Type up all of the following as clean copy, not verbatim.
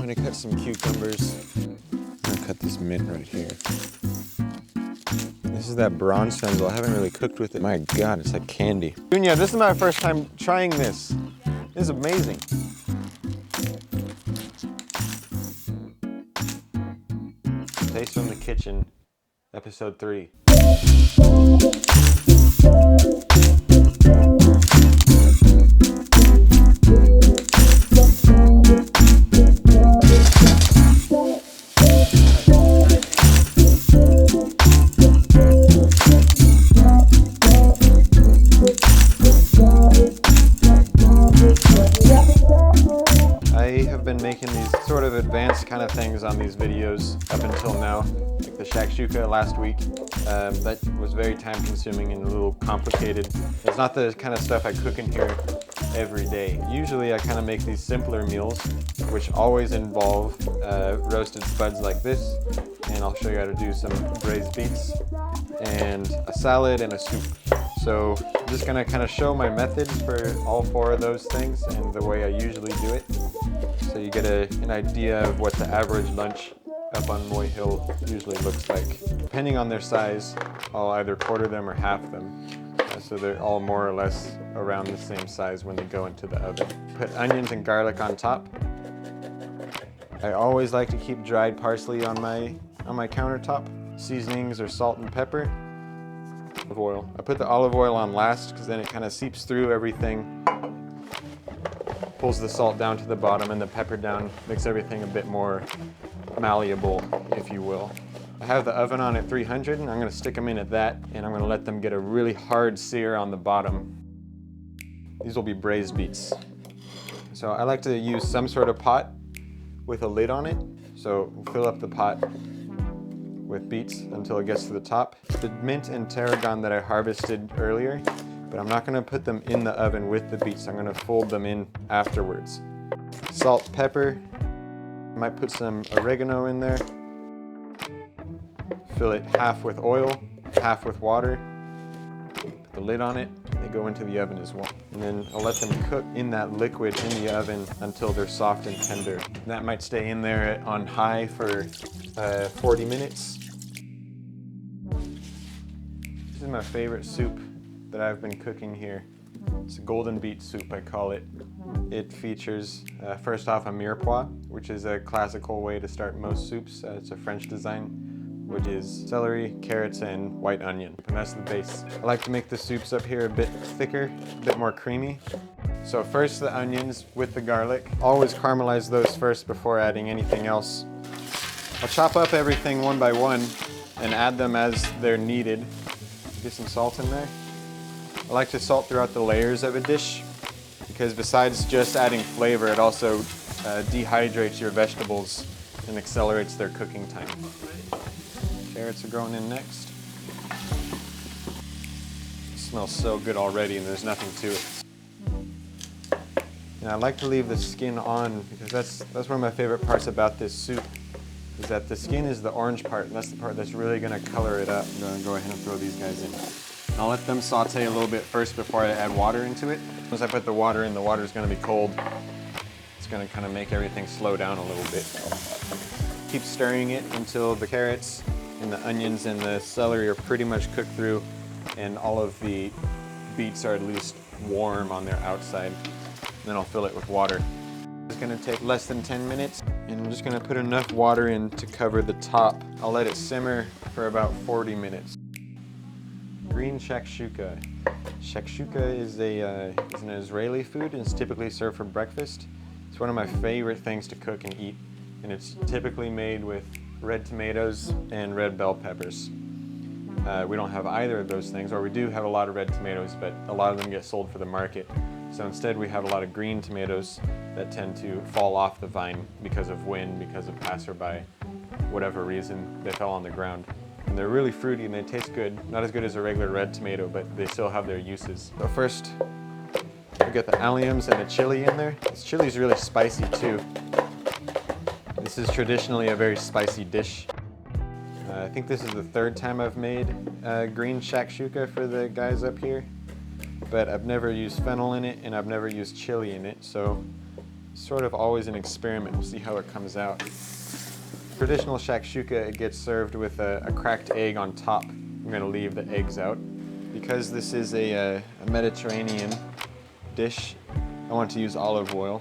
gonna cut some cucumbers. I'm gonna cut this mint right here. This is that bronze frenzel. I haven't really cooked with it. My God, it's like candy. Junior, this is my first time trying this. This is amazing. Taste from the Kitchen, episode 3. Making these sort of advanced kind of things on these videos up until now, like the shakshuka last week. That was very time consuming and a little complicated. It's not the kind of stuff I cook in here every day. Usually I kind of make these simpler meals, which always involve roasted spuds like this, and I'll show you how to do some braised beets, and a salad and a soup. So I'm just gonna kind of show my methods for all 4 of those things and the way I usually do it. So you get an idea of what the average lunch up on Moy Hill usually looks like. Depending on their size, I'll either quarter them or half them. So they're all more or less around the same size when they go into the oven. Put onions and garlic on top. I always like to keep dried parsley on my countertop. Seasonings are salt and pepper. Olive oil. I put the olive oil on last because then it kind of seeps through everything. Pulls the salt down to the bottom and the pepper down, makes everything a bit more malleable, if you will. I have the oven on at 300 and I'm gonna stick them in at that, and I'm gonna let them get a really hard sear on the bottom. These will be braised beets. So I like to use some sort of pot with a lid on it. So fill up the pot with beets until it gets to the top. The mint and tarragon that I harvested earlier, but I'm not gonna put them in the oven with the beets. I'm gonna fold them in afterwards. Salt, pepper. I might put some oregano in there. Fill it half with oil, half with water. Put the lid on it. They go into the oven as well. And then I'll let them cook in that liquid in the oven until they're soft and tender. That might stay in there on high for 40 minutes. This is my favorite soup that I've been cooking here. It's a golden beet soup, I call it. It features, first off, a mirepoix, which is a classical way to start most soups. It's a French design, which is celery, carrots, and white onion. And that's the base. I like to make the soups up here a bit thicker, a bit more creamy. So first the onions with the garlic. Always caramelize those first before adding anything else. I'll chop up everything one by one and add them as they're needed. Get some salt in there. I like to salt throughout the layers of a dish because besides just adding flavor, it also dehydrates your vegetables and accelerates their cooking time. Carrots are going in next. It smells so good already and there's nothing to it. And I like to leave the skin on because that's one of my favorite parts about this soup, is that the skin is the orange part, and that's the part that's really gonna color it up. I'm gonna go ahead and throw these guys in. And I'll let them saute a little bit first before I add water into it. Once I put the water in, the water's gonna be cold. It's gonna kind of make everything slow down a little bit. Keep stirring it until the carrots and the onions and the celery are pretty much cooked through and all of the beets are at least warm on their outside. Then I'll fill it with water. It's gonna take less than 10 minutes, and I'm just gonna put enough water in to cover the top. I'll let it simmer for about 40 minutes. Green shakshuka. Shakshuka is an Israeli food and it's typically served for breakfast. It's one of my favorite things to cook and eat, and it's typically made with red tomatoes and red bell peppers. We don't have either of those things, or we do have a lot of red tomatoes, but a lot of them get sold for the market. So instead we have a lot of green tomatoes that tend to fall off the vine because of wind, because of passerby, whatever reason they fell on the ground. And they're really fruity and they taste good. Not as good as a regular red tomato, but they still have their uses. So first, we get the alliums and the chili in there. This chili is really spicy too. This is traditionally a very spicy dish. I think this is the 3rd time I've made green shakshuka for the guys up here, but I've never used fennel in it and I've never used chili in it, so sort of always an experiment. We'll see how it comes out. Traditional shakshuka, it gets served with a cracked egg on top. I'm gonna leave the eggs out. Because this is a Mediterranean dish, I want to use olive oil.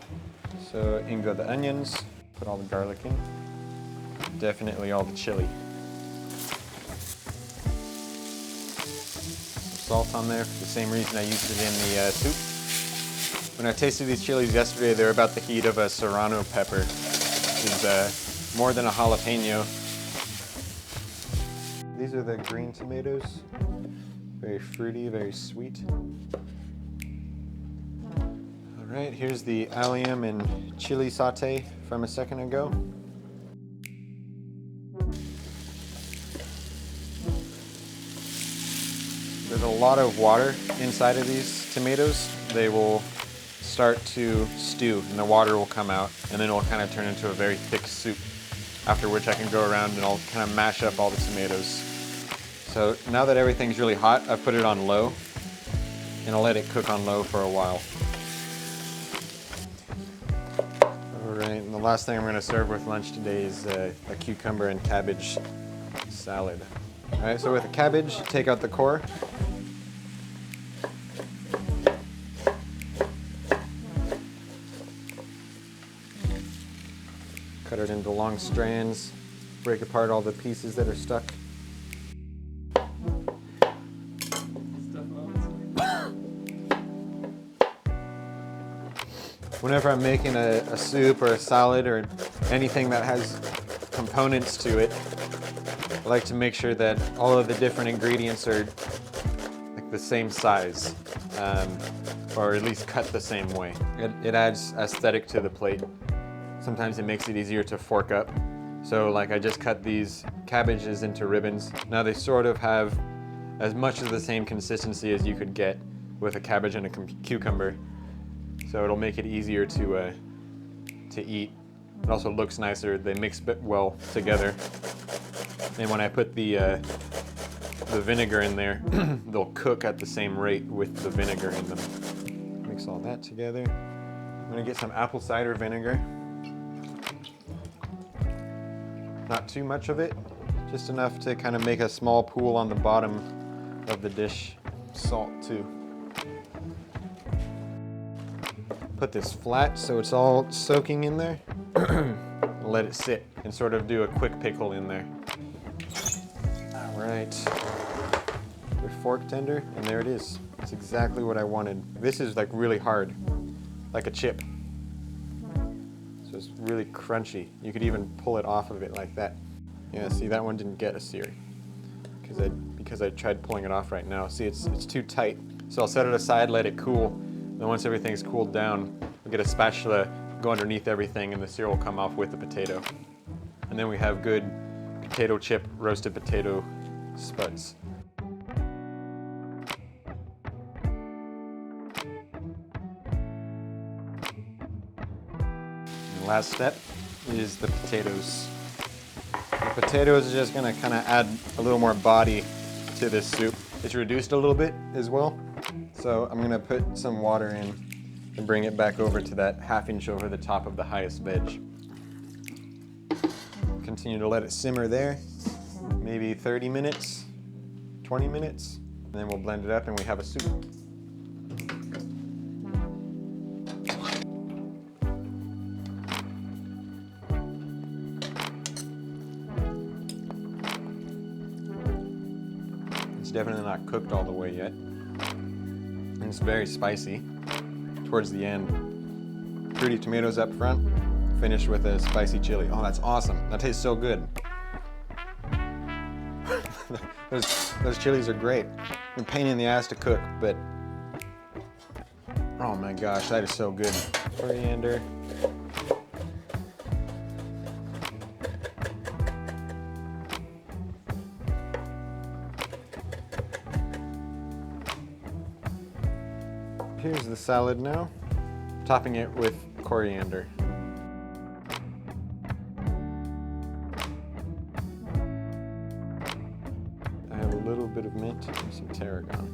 So in go the onions, put all the garlic in, definitely all the chili. Some salt on there for the same reason I used it in the soup. When I tasted these chilies yesterday, they were about the heat of a serrano pepper, which is more than a jalapeno. These are the green tomatoes. Very fruity, very sweet. All right, here's the allium and chili saute from a second ago. There's a lot of water inside of these tomatoes. They will start to stew and the water will come out and then it'll kind of turn into a very thick soup. After which I can go around and I'll kind of mash up all the tomatoes. So now that everything's really hot, I've put it on low and I'll let it cook on low for a while. All right, and the last thing I'm gonna serve with lunch today is a cucumber and cabbage salad. All right, so with the cabbage, take out the core. Cut it into long strands, break apart all the pieces that are stuck. Whenever I'm making a soup or a salad or anything that has components to it, I like to make sure that all of the different ingredients are like the same size, or at least cut the same way. It adds aesthetic to the plate. Sometimes it makes it easier to fork up. So like I just cut these cabbages into ribbons. Now they sort of have as much of the same consistency as you could get with a cabbage and a cucumber. So it'll make it easier to eat. It also looks nicer. They mix well together. And when I put the vinegar in there, they'll cook at the same rate with the vinegar in them. Mix all that together. I'm gonna get some apple cider vinegar. Not too much of it, just enough to kind of make a small pool on the bottom of the dish. Salt too. Put this flat so it's all soaking in there. Let it sit and sort of do a quick pickle in there. All right, the fork tender, and there it is. It's exactly what I wanted. This is like really hard, like a chip. So it's really crunchy. You could even pull it off of it like that. Yeah, see, that one didn't get a sear because I tried pulling it off right now. See, it's too tight. So I'll set it aside, let it cool. Then once everything's cooled down, we'll get a spatula, go underneath everything, and the sear will come off with the potato. And then we have good potato chip, roasted potato spuds. The last step is the potatoes. The potatoes are just gonna kind of add a little more body to this soup. It's reduced a little bit as well. So I'm gonna put some water in and bring it back over to that 1/2 inch over the top of the highest veg. Continue to let it simmer there, maybe 30 minutes, 20 minutes, and then we'll blend it up and we have a soup. It's definitely not cooked all the way yet. And it's very spicy towards the end. Pretty tomatoes up front, finished with a spicy chili. Oh, that's awesome. That tastes so good. those chilies are great. They're a pain in the ass to cook, but oh my gosh, that is so good. Coriander. Here's the salad now, topping it with coriander. I have a little bit of mint and some tarragon.